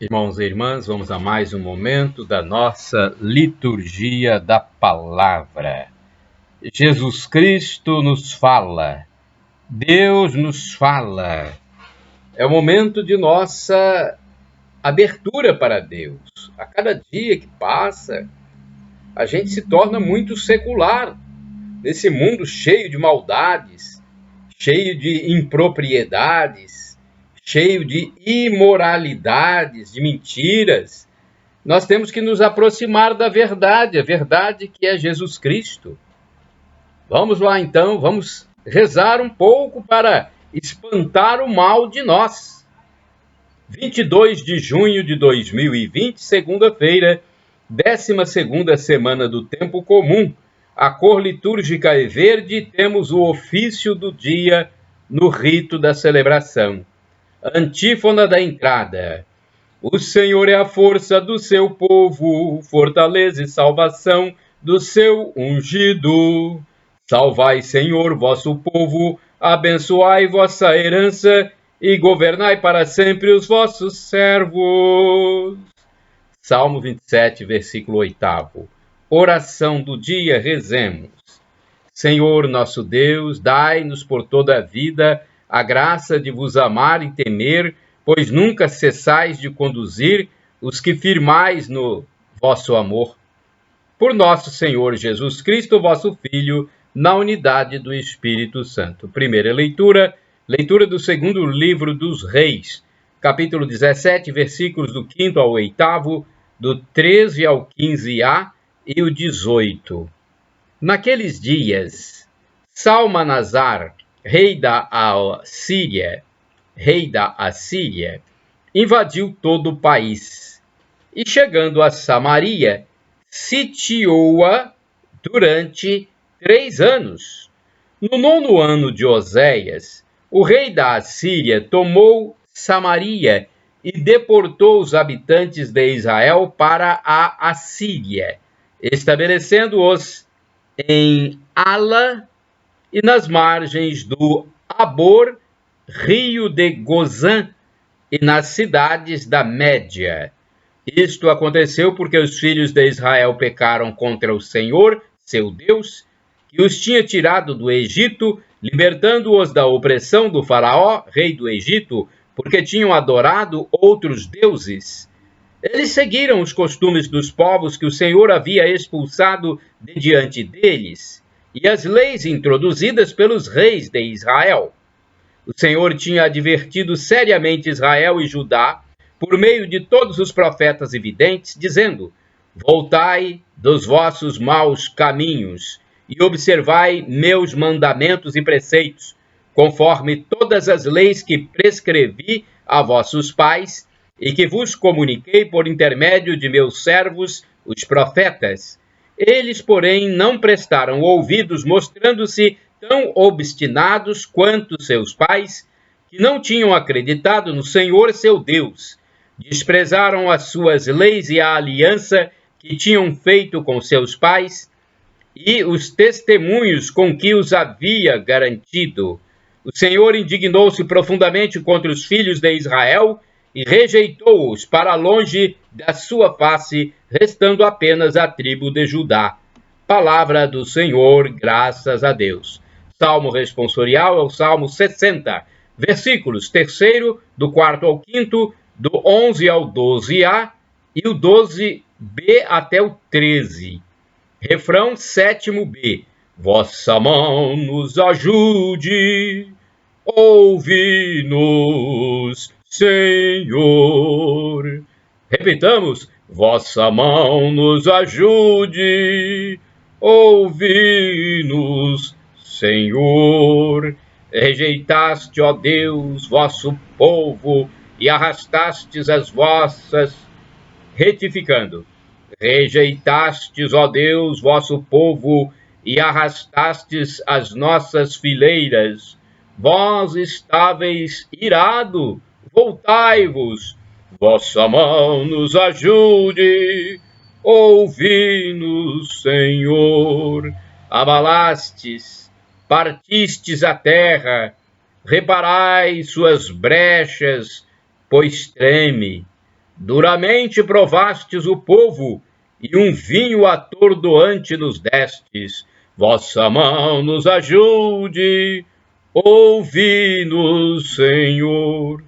Irmãos e irmãs, vamos a mais um momento da nossa liturgia da palavra. Jesus Cristo nos fala, Deus nos fala. É o momento de nossa abertura para Deus. A cada dia que passa, a gente se torna muito secular nesse mundo cheio de maldades, cheio de impropriedades, cheio de imoralidades, de mentiras. Nós temos que nos aproximar da verdade, a verdade que é Jesus Cristo. Vamos lá então, vamos rezar um pouco para espantar o mal de nós. 22 de junho de 2020, segunda-feira, 12ª semana do Tempo Comum. A cor litúrgica é verde e temos o ofício do dia no rito da celebração. Antífona da entrada. O Senhor é a força do seu povo, fortaleza e salvação do seu ungido. Salvai, Senhor, vosso povo, abençoai vossa herança e governai para sempre os vossos servos. Salmo 27, versículo 8. Oração do dia, rezemos. Senhor nosso Deus, dai-nos por toda a vida a graça de vos amar e temer, pois nunca cessais de conduzir os que firmais no vosso amor. Por nosso Senhor Jesus Cristo, vosso Filho, na unidade do Espírito Santo. Primeira leitura do segundo livro dos Reis, capítulo 17, versículos do 5º ao 8º, do 13 ao 15a e o 18. Naqueles dias, Salmanasar, rei da Assíria, invadiu todo o país e, chegando a Samaria, sitiou-a durante 3 anos. No 9º ano de Oséias, o rei da Assíria tomou Samaria e deportou os habitantes de Israel para a Assíria, estabelecendo-os em Ala e nas margens do Abor, rio de Gozã, e nas cidades da Média. Isto aconteceu porque os filhos de Israel pecaram contra o Senhor, seu Deus, que os tinha tirado do Egito, libertando-os da opressão do Faraó, rei do Egito, porque tinham adorado outros deuses. Eles seguiram os costumes dos povos que o Senhor havia expulsado de diante deles, e as leis introduzidas pelos reis de Israel. O Senhor tinha advertido seriamente Israel e Judá, por meio de todos os profetas e videntes, dizendo: voltai dos vossos maus caminhos e observai meus mandamentos e preceitos, conforme todas as leis que prescrevi a vossos pais e que vos comuniquei por intermédio de meus servos, os profetas. Eles, porém, não prestaram ouvidos, mostrando-se tão obstinados quanto seus pais, que não tinham acreditado no Senhor seu Deus. Desprezaram as suas leis e a aliança que tinham feito com seus pais e os testemunhos com que os havia garantido. O Senhor indignou-se profundamente contra os filhos de Israel e rejeitou-os para longe da sua face, restando apenas a tribo de Judá. Palavra do Senhor, graças a Deus. Salmo responsorial é o Salmo 60, versículos 3º, do 4º ao 5º, do 11 ao 12a e o 12b até o 13. Refrão 7º-b. Vossa mão nos ajude, ouvi-nos, Senhor. Repitamos: vossa mão nos ajude, ouvi-nos, Senhor. Rejeitaste, ó Deus, vosso povo e arrastastes as vossas, retificando. Rejeitastes, ó Deus, vosso povo e arrastastes as nossas fileiras. Vós estáveis irado, voltai-vos, vossa mão nos ajude, ouvi-nos, Senhor. Abalastes, partistes a terra, reparai suas brechas, pois treme. Duramente provastes o povo, e um vinho atordoante nos destes. Vossa mão nos ajude, ouvi-nos, Senhor.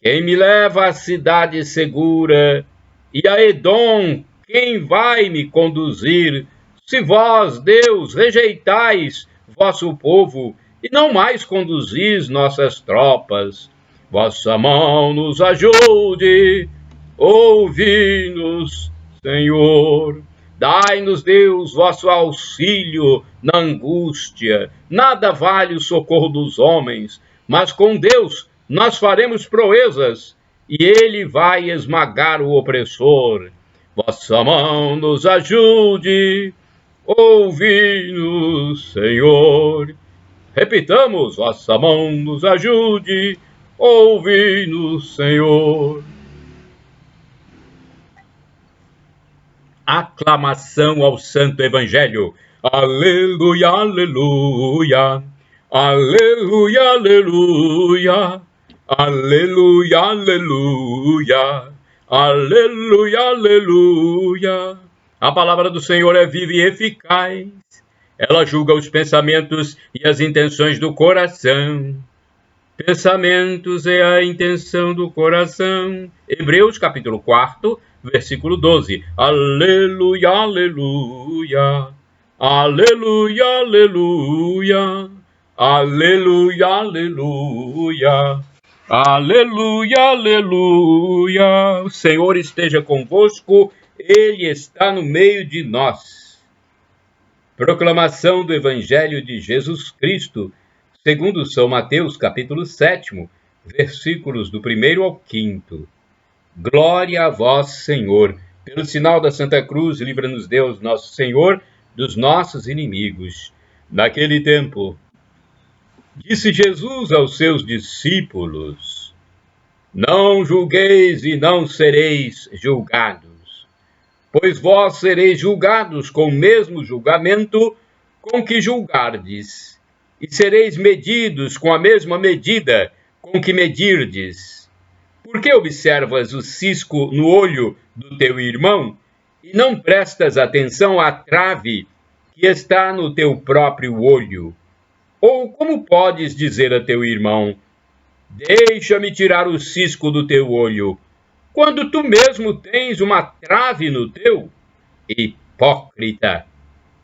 Quem me leva à cidade segura, e a Edom, quem vai me conduzir? Se vós, Deus, rejeitais vosso povo, e não mais conduzis nossas tropas, vossa mão nos ajude, ouvi-nos, Senhor. Dai-nos, Deus, vosso auxílio na angústia. Nada vale o socorro dos homens, mas com Deus nós faremos proezas, e ele vai esmagar o opressor. Vossa mão nos ajude, ouvi-nos, Senhor. Repitamos, vossa mão nos ajude, ouvi-nos, Senhor. Aclamação ao Santo Evangelho. Aleluia, aleluia. Aleluia, aleluia. Aleluia, aleluia. Aleluia, aleluia. A palavra do Senhor é viva e eficaz. Ela julga os pensamentos e as intenções do coração. Pensamentos é a intenção do coração. Hebreus capítulo 4, versículo 12. Aleluia, aleluia. Aleluia, aleluia. Aleluia, aleluia. Aleluia, aleluia. O Senhor esteja convosco, Ele está no meio de nós. Proclamação do Evangelho de Jesus Cristo, segundo São Mateus, capítulo 7, versículos do 1 ao 5. Glória a vós, Senhor. Pelo sinal da Santa Cruz, livra-nos Deus, nosso Senhor, dos nossos inimigos. Naquele tempo, disse Jesus aos seus discípulos: Não julgueis e não sereis julgados, pois vós sereis julgados com o mesmo julgamento com que julgardes, e sereis medidos com a mesma medida com que medirdes. Por que observas o cisco no olho do teu irmão, e não prestas atenção à trave que está no teu próprio olho? Ou como podes dizer a teu irmão: Deixa-me tirar o cisco do teu olho, quando tu mesmo tens uma trave no teu? Hipócrita!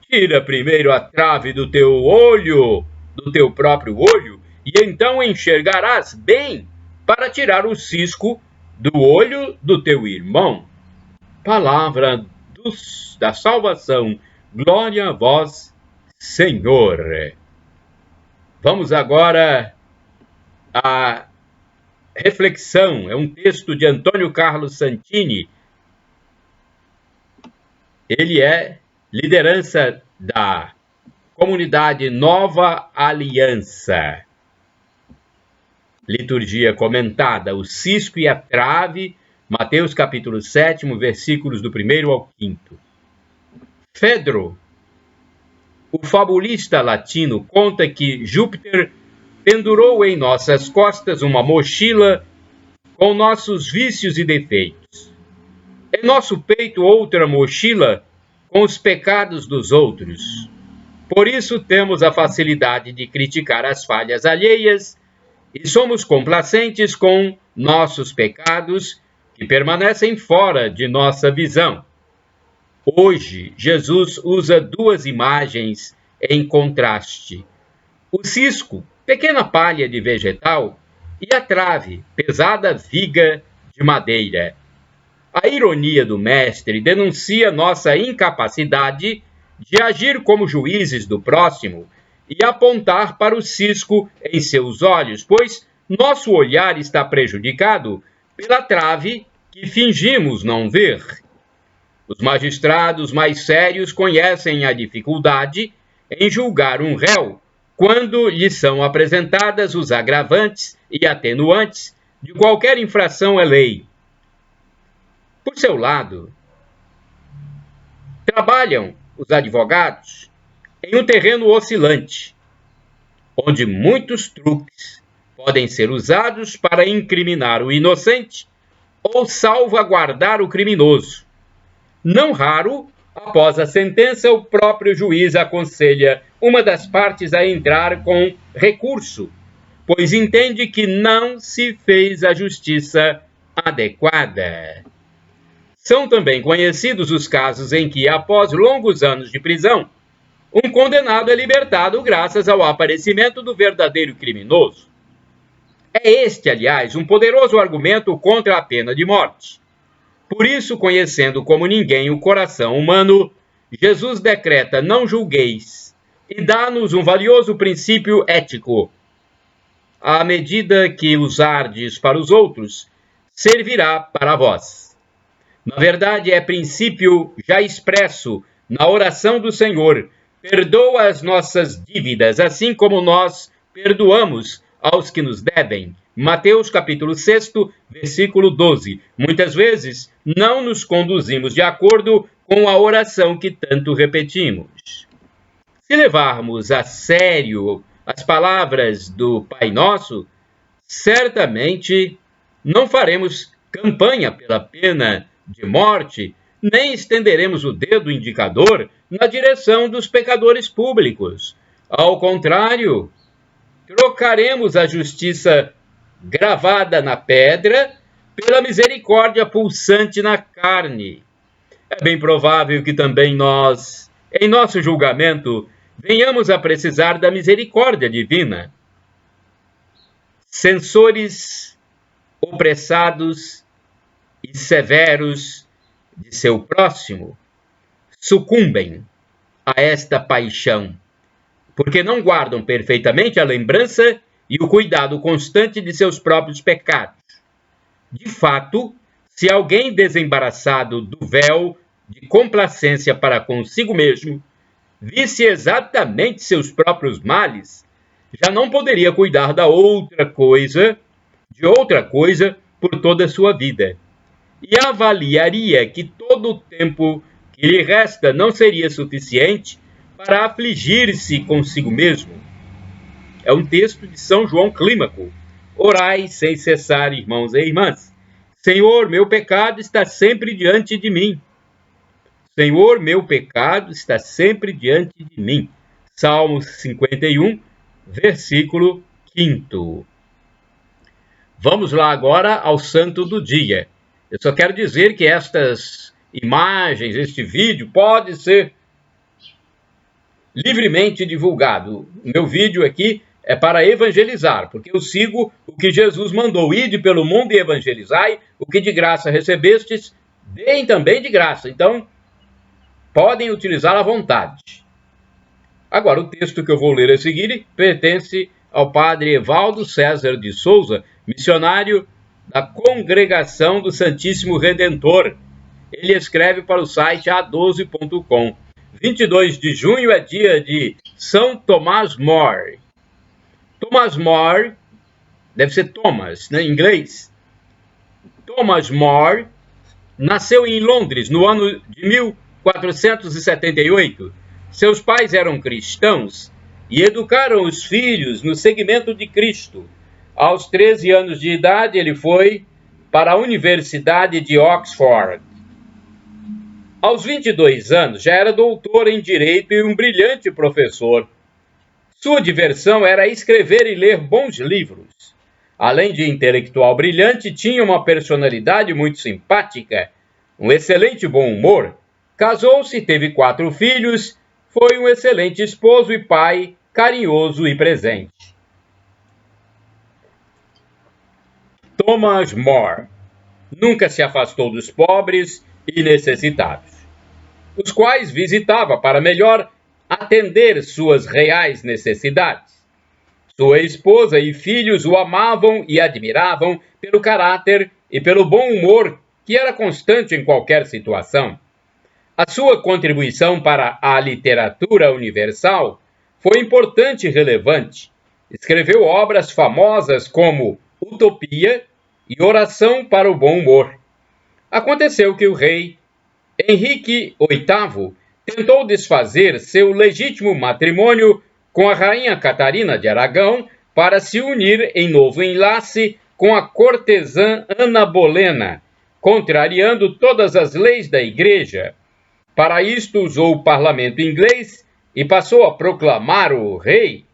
Tira primeiro a trave do teu olho, do teu próprio olho, e então enxergarás bem para tirar o cisco do olho do teu irmão. Palavra da salvação. Glória a vós, Senhor. Vamos agora à reflexão. É um texto de Antônio Carlos Santini. Ele é liderança da comunidade Nova Aliança. Liturgia comentada, o cisco e a trave, Mateus capítulo 7, versículos do 1 ao 5. Fedro, o fabulista latino, conta que Júpiter pendurou em nossas costas uma mochila com nossos vícios e defeitos. Em nosso peito outra mochila com os pecados dos outros. Por isso temos a facilidade de criticar as falhas alheias e somos complacentes com nossos pecados que permanecem fora de nossa visão. Hoje, Jesus usa duas imagens em contraste: o cisco, pequena palha de vegetal, e a trave, pesada viga de madeira. A ironia do mestre denuncia nossa incapacidade de agir como juízes do próximo e apontar para o cisco em seus olhos, pois nosso olhar está prejudicado pela trave que fingimos não ver. Os magistrados mais sérios conhecem a dificuldade em julgar um réu quando lhe são apresentadas os agravantes e atenuantes de qualquer infração à lei. Por seu lado, trabalham os advogados em um terreno oscilante, onde muitos truques podem ser usados para incriminar o inocente ou salvaguardar o criminoso. Não raro, após a sentença, o próprio juiz aconselha uma das partes a entrar com recurso, pois entende que não se fez a justiça adequada. São também conhecidos os casos em que, após longos anos de prisão, um condenado é libertado graças ao aparecimento do verdadeiro criminoso. É este, aliás, um poderoso argumento contra a pena de morte. Por isso, conhecendo como ninguém o coração humano, Jesus decreta: não julgueis, e dá-nos um valioso princípio ético. À medida que usardes para os outros, servirá para vós. Na verdade, é princípio já expresso na oração do Senhor: perdoa as nossas dívidas, assim como nós perdoamos aos que nos devem. Mateus capítulo 6, versículo 12. Muitas vezes não nos conduzimos de acordo com a oração que tanto repetimos. Se levarmos a sério as palavras do Pai Nosso, certamente não faremos campanha pela pena de morte, nem estenderemos o dedo indicador na direção dos pecadores públicos. Ao contrário, trocaremos a justiça gravada na pedra pela misericórdia pulsante na carne. É bem provável que também nós, em nosso julgamento, venhamos a precisar da misericórdia divina. Censores opressados e severos de seu próximo sucumbem a esta paixão, porque não guardam perfeitamente a lembrança e o cuidado constante de seus próprios pecados. De fato, se alguém desembaraçado do véu de complacência para consigo mesmo visse exatamente seus próprios males, já não poderia cuidar de outra coisa por toda a sua vida, e avaliaria que todo o tempo que lhe resta não seria suficiente para afligir-se consigo mesmo. É um texto de São João Clímaco. Orai sem cessar, irmãos e irmãs. Senhor, meu pecado está sempre diante de mim. Senhor, meu pecado está sempre diante de mim. Salmos 51, versículo 5. Vamos lá agora ao santo do dia. Eu só quero dizer que estas imagens, este vídeo, pode ser livremente divulgado. O meu vídeo aqui é para evangelizar, porque eu sigo o que Jesus mandou: ide pelo mundo e evangelizai, o que de graça recebestes, deem também de graça. Então, podem utilizar à vontade. Agora, o texto que eu vou ler a seguir pertence ao padre Evaldo César de Souza, missionário da Congregação do Santíssimo Redentor. Ele escreve para o site a12.com. 22 de junho é dia de São Thomas More. Thomas More, deve ser Thomas, né, em inglês. Thomas More nasceu em Londres no ano de 1478. Seus pais eram cristãos e educaram os filhos no seguimento de Cristo. Aos 13 anos de idade, ele foi para a Universidade de Oxford. Aos 22 anos, já era doutor em Direito e um brilhante professor. Sua diversão era escrever e ler bons livros. Além de intelectual brilhante, tinha uma personalidade muito simpática, um excelente bom humor. Casou-se, teve 4 filhos, foi um excelente esposo e pai, carinhoso e presente. Thomas More nunca se afastou dos pobres e necessitados, os quais visitava para melhor atender suas reais necessidades. Sua esposa e filhos o amavam e admiravam pelo caráter e pelo bom humor que era constante em qualquer situação. A sua contribuição para a literatura universal foi importante e relevante. Escreveu obras famosas como Utopia e Oração para o Bom Humor. Aconteceu que o rei Henrique VIII tentou desfazer seu legítimo matrimônio com a rainha Catarina de Aragão para se unir em novo enlace com a cortesã Ana Bolena, contrariando todas as leis da Igreja. Para isto usou o parlamento inglês e passou a proclamar o rei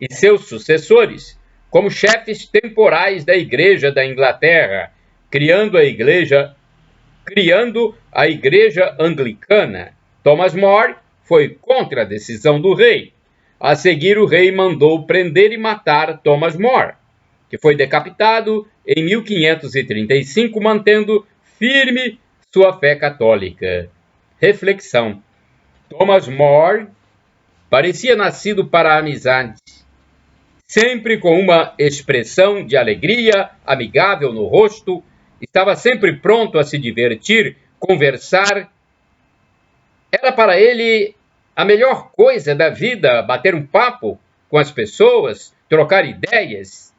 e seus sucessores como chefes temporais da Igreja da Inglaterra, criando a Igreja Anglicana. Thomas More foi contra a decisão do rei. A seguir, o rei mandou prender e matar Thomas More, que foi decapitado em 1535, mantendo firme sua fé católica. Reflexão: Thomas More parecia nascido para a amizade, sempre com uma expressão de alegria amigável no rosto, estava sempre pronto a se divertir, conversar. Era para ele a melhor coisa da vida bater um papo com as pessoas, trocar ideias.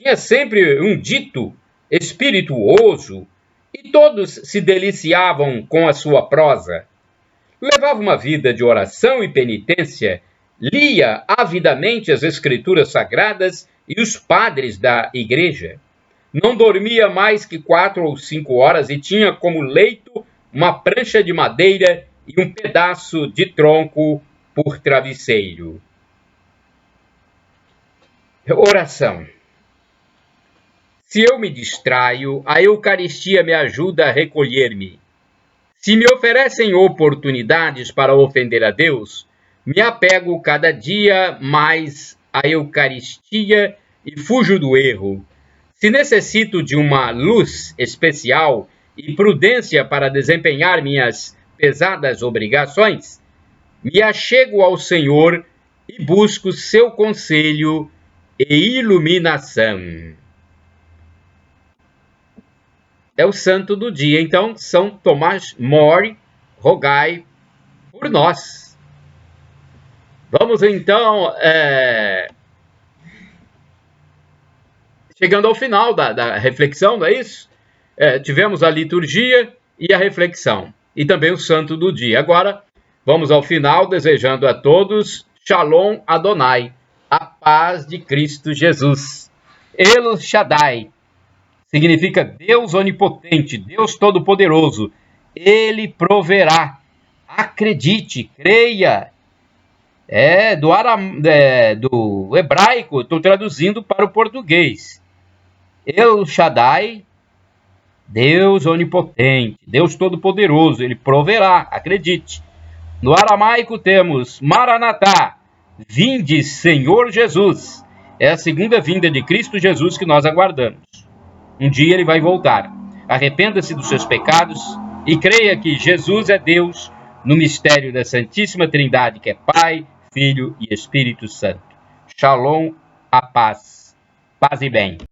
Tinha sempre um dito espirituoso e todos se deliciavam com a sua prosa. Levava uma vida de oração e penitência, lia avidamente as Escrituras Sagradas e os padres da igreja. Não dormia mais que 4 ou 5 horas e tinha como leito uma prancha de madeira e um pedaço de tronco por travesseiro. Oração. Se eu me distraio, a Eucaristia me ajuda a recolher-me. Se me oferecem oportunidades para ofender a Deus, me apego cada dia mais à Eucaristia e fujo do erro. Se necessito de uma luz especial e prudência para desempenhar minhas pesadas obrigações, me achego ao Senhor e busco seu conselho e iluminação. É o santo do dia. Então, São Tomás More, rogai por nós. Vamos então, chegando ao final da reflexão, não é isso? Tivemos a liturgia e a reflexão, e também o santo do dia. Agora, vamos ao final, desejando a todos Shalom Adonai, a paz de Cristo Jesus. El Shaddai significa Deus onipotente, Deus todo-poderoso. Ele proverá. Acredite, creia. Do hebraico, estou traduzindo para o português. El Shaddai, Deus onipotente, Deus todo-poderoso, Ele proverá, acredite. No aramaico temos Maranatá, vinde Senhor Jesus. É a segunda vinda de Cristo Jesus que nós aguardamos. Um dia Ele vai voltar. Arrependa-se dos seus pecados e creia que Jesus é Deus no mistério da Santíssima Trindade, que é Pai, Filho e Espírito Santo. Shalom, a paz. Paz e bem.